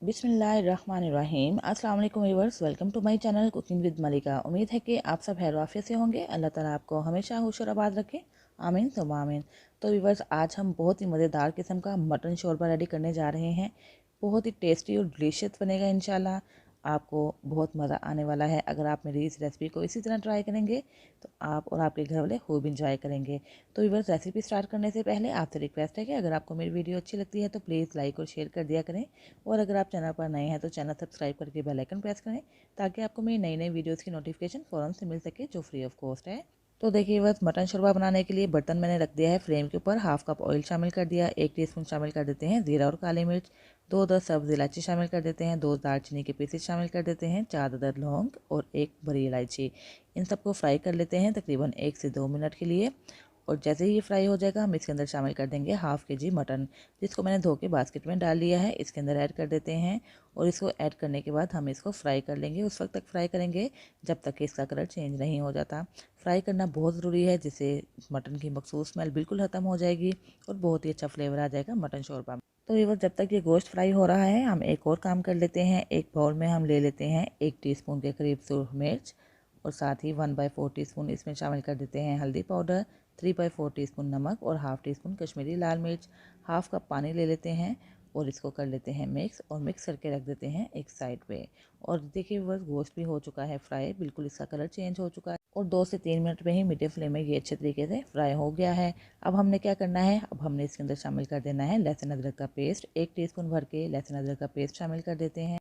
बिस्मिल्लाहिर्रहमानिर्रहीम। अस्सलाम वालेकुम viewers, welcome to my channel cooking with Malika. उम्मीद है कि आप सब खैर आफियत से होंगे। अल्लाह ताला आपको हमेशा खुश और आबाद रखे, आमीन तुम आमीन। तो व्यूअर्स, आज हम बहुत ही मज़ेदार किस्म का मटन शोरबा रेडी करने जा रहे हैं। बहुत ही टेस्टी और डिलीशियस बनेगा इंशाल्लाह। आपको बहुत मज़ा आने वाला है। अगर आप मेरी इस रेसिपी को इसी तरह ट्राई करेंगे तो आप और आपके घर वाले खूब इंजॉय करेंगे। तो व्यूअर्स, रेसिपी स्टार्ट करने से पहले आपसे रिक्वेस्ट है कि अगर आपको मेरी वीडियो अच्छी लगती है तो प्लीज़ लाइक और शेयर कर दिया करें। और अगर आप चैनल पर नए हैं तो चैनल सब्सक्राइब करके बेल आइकन प्रेस करें ताकि आपको मेरी नई नई वीडियोस की नोटिफिकेशन फ़ौरन से मिल सके, जो फ्री ऑफ कॉस्ट है। तो देखिए बस, मटन शोरबा बनाने के लिए बर्तन मैंने रख दिया है फ्लेम के ऊपर। हाफ कप ऑयल शामिल कर दिया, 1 टीस्पून शामिल कर देते हैं ज़ीरा और काली मिर्च, 2 10 सब्ज़ इलायची शामिल कर देते हैं, 2 दालचीनी के पीसेस शामिल कर देते हैं, 4 अदद लौंग और 1 बड़ी इलायची। इन सबको फ्राई कर लेते हैं तकरीबन 1 से 2 मिनट के लिए। और जैसे ही ये फ्राई हो जाएगा हम इसके अंदर शामिल कर देंगे हाफ़ के जी मटन, जिसको मैंने धो के बास्केट में डाल लिया है। इसके अंदर ऐड कर देते हैं और इसको ऐड करने के बाद हम इसको फ्राई कर लेंगे। उस वक्त तक फ्राई करेंगे जब तक कि इसका कलर चेंज नहीं हो जाता। फ्राई करना बहुत ज़रूरी है, जिससे मटन की मखसूस स्मेल बिल्कुल ख़त्म हो जाएगी और बहुत ही अच्छा फ्लेवर आ जाएगा मटन शोरबा में। तो ये बस, जब तक ये गोश्त फ्राई हो रहा है हम एक और काम कर लेते हैं। एक बाउल में हम ले लेते हैं 1 टीस्पून के करीब सुरख मिर्च और साथ ही 1/4 टीस्पून इसमें शामिल कर देते हैं हल्दी पाउडर, 3/4 टीस्पून नमक और हाफ़ टी स्पून कश्मीरी लाल मिर्च। हाफ़ कप पानी ले लेते हैं और इसको कर लेते हैं मिक्स, और मिक्स करके रख देते हैं एक साइड पे। और देखिए बस, गोश्त भी हो चुका है फ्राई, बिल्कुल इसका कलर चेंज हो चुका है और 2 से 3 मिनट में ही मीडियम फ्लेम में ये अच्छे तरीके से फ्राई हो गया है। अब हमने क्या करना है, अब हमने इसके अंदर शामिल कर देना है लहसुन अदरक का पेस्ट। 1 टीस्पून भर के लहसुन अदरक का पेस्ट शामिल कर देते हैं।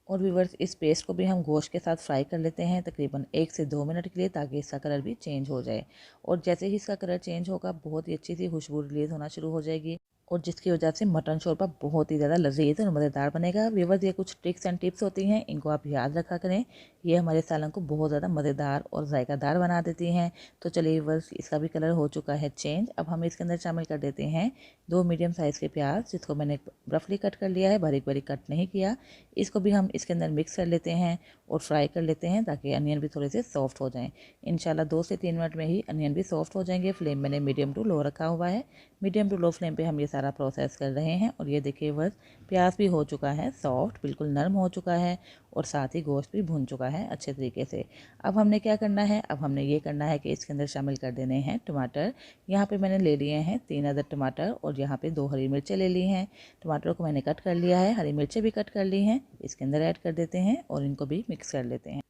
और व्यूअर्स, इस पेस्ट को भी हम गोश्त के साथ फ्राई कर लेते हैं तकरीबन 1 से 2 मिनट के लिए, ताकि इसका कलर भी चेंज हो जाए। और जैसे ही इसका कलर चेंज होगा बहुत ही अच्छी सी खुशबू रिलीज़ होना शुरू हो जाएगी, और जिसकी वजह से मटन शोरबा बहुत ही ज़्यादा लजीज और मज़ेदार बनेगा। व्यूअर्स, ये कुछ ट्रिक्स एंड टिप्स होती हैं, इनको आप याद रखा करें। ये हमारे सालन को बहुत ज़्यादा मज़ेदार और जायकादार बना देती हैं। तो चलिए व्यूअर्स, इसका भी कलर हो चुका है चेंज। अब हम इसके अंदर शामिल कर देते हैं 2 मीडियम साइज़ के प्याज, जिसको मैंने रफली कट कर लिया है, बारीक बारीक कट नहीं किया। इसको भी हम इसके अंदर मिक्स कर लेते हैं और फ्राई कर लेते हैं ताकि अनियन भी थोड़े से सॉफ्ट हो जाएं। इंशाल्लाह 2 से 3 मिनट में ही अनियन भी सॉफ्ट हो जाएंगे। फ्लेम मैंने मीडियम टू लो रखा हुआ है। मीडियम टू लो फ्लेम पे हम ये सारा प्रोसेस कर रहे हैं। और ये देखिए बस, प्याज भी हो चुका है सॉफ्ट, बिल्कुल नरम हो चुका है और साथ ही गोश्त भी भून चुका है अच्छे तरीके से। अब हमने क्या करना है, अब हमने ये करना है कि इसके अंदर शामिल कर देने हैं टमाटर। यहाँ पे मैंने ले लिए हैं 3 अदद टमाटर और यहाँ पे 2 हरी मिर्चें ले ली हैं। टमाटर को मैंने कट कर लिया है, हरी मिर्चें भी कट कर ली हैं। इसके अंदर ऐड कर देते हैं और इनको भी मिक्स कर लेते हैं।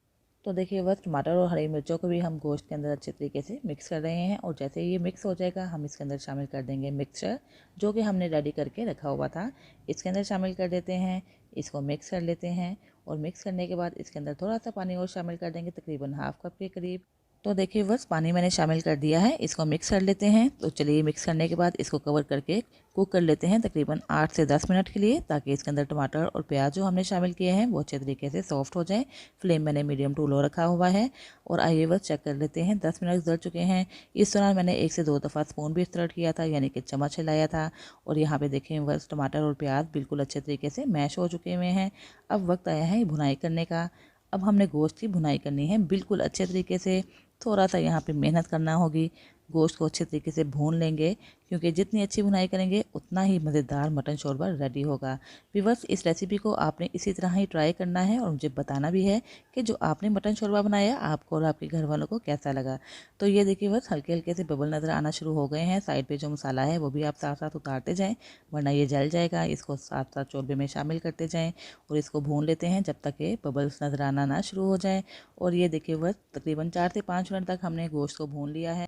तो देखिए बस, टमाटर और हरी मिर्चों को भी हम गोश्त के अंदर अच्छे तरीके से मिक्स कर रहे हैं। और जैसे ये मिक्स हो जाएगा हम इसके अंदर शामिल कर देंगे मिक्सचर, जो कि हमने रेडी करके रखा हुआ था। इसके अंदर शामिल कर देते हैं, इसको मिक्स कर लेते हैं। और मिक्स करने के बाद इसके अंदर थोड़ा सा पानी और शामिल कर देंगे, तकरीबन हाफ़ कप के करीब। तो देखिए बस, पानी मैंने शामिल कर दिया है, इसको मिक्स कर लेते हैं। तो चलिए, मिक्स करने के बाद इसको कवर करके कुक कर लेते हैं तकरीबन 8 से 10 मिनट के लिए, ताकि इसके अंदर टमाटर और प्याज जो हमने शामिल किए हैं वो अच्छे तरीके से सॉफ्ट हो जाए। फ्लेम मैंने मीडियम टू लो रखा हुआ है। और आइए बस चेक कर लेते हैं, 10 मिनट गुजर चुके हैं। इस दौरान मैंने 1 से 2 दफ़ा स्पून भी इस्तेमाल किया था, यानी कि चम्मच हिलाया था। और यहाँ पे देखें बस, टमाटर और प्याज बिल्कुल अच्छे तरीके से मैश हो चुके हुए हैं। अब वक्त आया है भुनाई करने का। अब हमने गोश्त की भुनाई करनी है बिल्कुल अच्छे तरीके से। थोड़ा सा यहाँ पे मेहनत करना होगी, गोश्त को अच्छे तरीके से भून लेंगे, क्योंकि जितनी अच्छी भुनाई करेंगे उतना ही मज़ेदार मटन शोरबा रेडी होगा। व्यूअर्स, इस रेसिपी को आपने इसी तरह ही ट्राई करना है और मुझे बताना भी है कि जो आपने मटन शोरबा बनाया आपको और आपके घर वालों को कैसा लगा। तो ये देखिए बस, हल्के हल्के से बबल नज़र आना शुरू हो गए हैं। साइड पे जो मसाला है वो भी आप साथ साथ उतारते जाएँ, वरना ये जल जाएगा। इसको साथ साथ शोरबे में शामिल करते जाएँ और इसको भून लेते हैं जब तक ये बबल्स नज़र आना ना शुरू हो जाए। और ये देखिए बस, तकरीबन 4 से 5 मिनट तक हमने गोश्त को भून लिया है।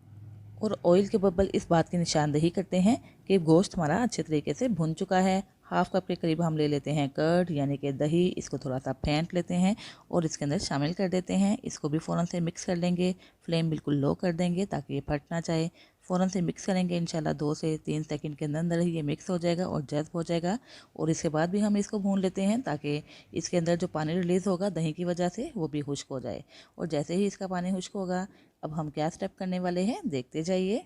और ऑयल के बबल इस बात की निशानदेही करते हैं कि गोश्त हमारा अच्छे तरीके से भुन चुका है। हाफ़ कप के करीब हम ले लेते हैं कर्ड, यानी कि दही। इसको थोड़ा सा फेंट लेते हैं और इसके अंदर शामिल कर देते हैं। इसको भी फ़ौरन से मिक्स कर लेंगे। फ्लेम बिल्कुल लो कर देंगे ताकि ये फट ना जाए। फ़ौरन से मिक्स करेंगे, इंशाल्लाह 2 से 3 सेकंड के अंदर अंदर ही ये मिक्स हो जाएगा और जज़्ब हो जाएगा। और इसके बाद भी हम इसको भून लेते हैं ताकि इसके अंदर जो पानी रिलीज़ होगा दही की वजह से वो भी खुश्क हो जाए। और जैसे ही इसका पानी खुश्क होगा, अब हम क्या स्टेप करने वाले हैं देखते जाइए।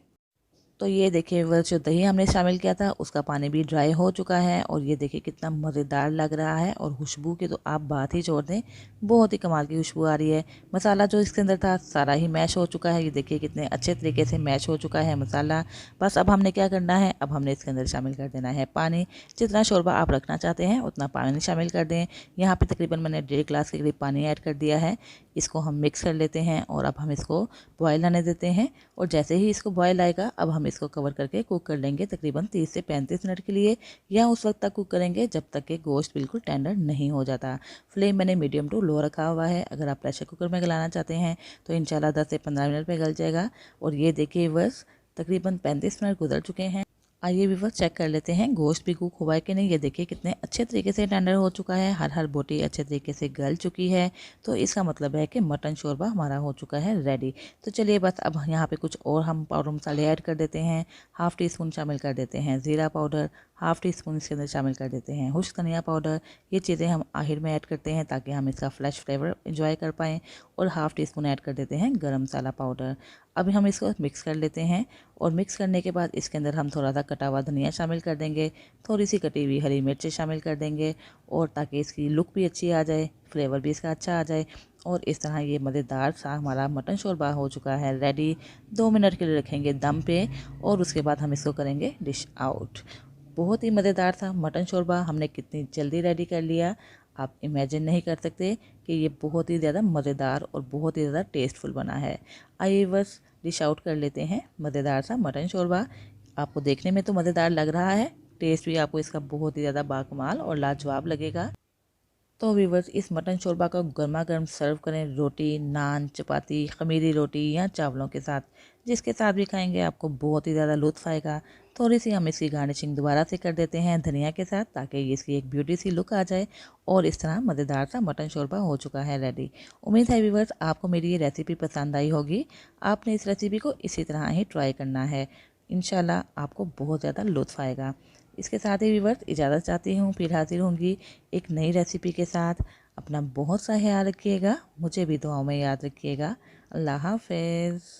तो ये देखिए व्यूअर्स, जो दही हमने शामिल किया था उसका पानी भी ड्राई हो चुका है और ये देखिए कितना मज़ेदार लग रहा है। और खुशबू की तो आप बात ही छोड़ दें, बहुत ही कमाल की खुशबू आ रही है। मसाला जो इसके अंदर था सारा ही मैश हो चुका है। ये देखिए कितने अच्छे तरीके से मैश हो चुका है मसाला। बस अब हमने क्या करना है, अब हमने इसके अंदर शामिल कर देना है पानी। जितना शोरबा आप रखना चाहते हैं उतना पानी शामिल कर दें। यहाँ पे तकरीबन मैंने 1.5 गिलास के करीब पानी ऐड कर दिया है। इसको हम मिक्स कर लेते हैं और अब हम इसको बॉयल आने देते हैं। और जैसे ही इसको बॉयल आएगा अब हम इसको कवर करके कुक कर लेंगे तकरीबन 30 से 35 मिनट के लिए, या उस वक्त तक कुक करेंगे जब तक कि गोश्त बिल्कुल टेंडर नहीं हो जाता। फ्लेम मैंने मीडियम टू लो रखा हुआ है। अगर आप प्रेशर कुकर में गलाना चाहते हैं तो इंशाल्लाह 10 से 15 मिनट में गल जाएगा। और ये देखिए बस तकरीबन 35 मिनट गुजर चुके हैं। आइए व्यूअर्स चेक कर लेते हैं गोश्त भी कुक हुआ है कि नहीं। ये देखिए कितने अच्छे तरीके से टेंडर हो चुका है, हर बोटी अच्छे तरीके से गल चुकी है। तो इसका मतलब है कि मटन शोरबा हमारा हो चुका है रेडी। तो चलिए बस अब यहाँ पे कुछ और हम पाउडर मसाले ऐड कर देते हैं। हाफ़ टी स्पून शामिल कर देते हैं ज़ीरा पाउडर, हाफ़ टी स्पून इसके अंदर शामिल कर देते हैं खुश्क धनिया पाउडर। ये चीज़ें हम आखिर में ऐड करते हैं ताकि हम इसका फ्रेश फ्लेवर एंजॉय कर पाएँ। और हाफ़ टी स्पून ऐड कर देते हैं गरम मसाला पाउडर। अभी हम इसको मिक्स कर लेते हैं और मिक्स करने के बाद इसके अंदर हम थोड़ा सा कटा हुआ धनिया शामिल कर देंगे, थोड़ी सी कटी हुई हरी मिर्च शामिल कर देंगे, और ताकि इसकी लुक भी अच्छी आ जाए, फ्लेवर भी इसका अच्छा आ जाए। और इस तरह ये मज़ेदार सा हमारा मटन शोरबा हो चुका है रेडी। 2 मिनट के लिए रखेंगे दम पे और उसके बाद हम इसको करेंगे डिश आउट। बहुत ही मज़ेदार था मटन शोरबा, हमने कितनी जल्दी रेडी कर लिया। आप इमेजिन नहीं कर सकते कि ये बहुत ही ज़्यादा मज़ेदार और बहुत ही ज़्यादा टेस्टफुल बना है। आइए बस डिश आउट कर लेते हैं मज़ेदार सा मटन शोरबा। आपको देखने में तो मज़ेदार लग रहा है, टेस्ट भी आपको इसका बहुत ही ज़्यादा बाकमाल और लाजवाब लगेगा। तो व्यूवर्स, इस मटन शोरबा को गर्मा गर्म सर्व करें रोटी, नान, चपाती, खमीरी रोटी या चावलों के साथ। जिसके साथ भी खाएंगे आपको बहुत ही ज़्यादा लुत्फ़ आएगा। थोड़ी सी हम इसकी गार्निशिंग दोबारा से कर देते हैं धनिया के साथ ताकि इसकी एक ब्यूटी सी लुक आ जाए। और इस तरह मज़ेदार सा मटन शोरबा हो चुका है रेडी। उम्मीद है व्यूवर्स आपको मेरी ये रेसिपी पसंद आई होगी। आपने इस रेसिपी को इसी तरह ही ट्राई करना है, इंशाल्लाह आपको बहुत ज़्यादा लुत्फ़ आएगा। इसके साथ ही व्यूवर्स इजाज़त चाहती हूँ, फिर हाजिर होंगी एक नई रेसिपी के साथ। अपना बहुत सा ख्याल रखिएगा, मुझे भी दुआओं में याद रखिएगा। अल्लाह हाफ़िज़।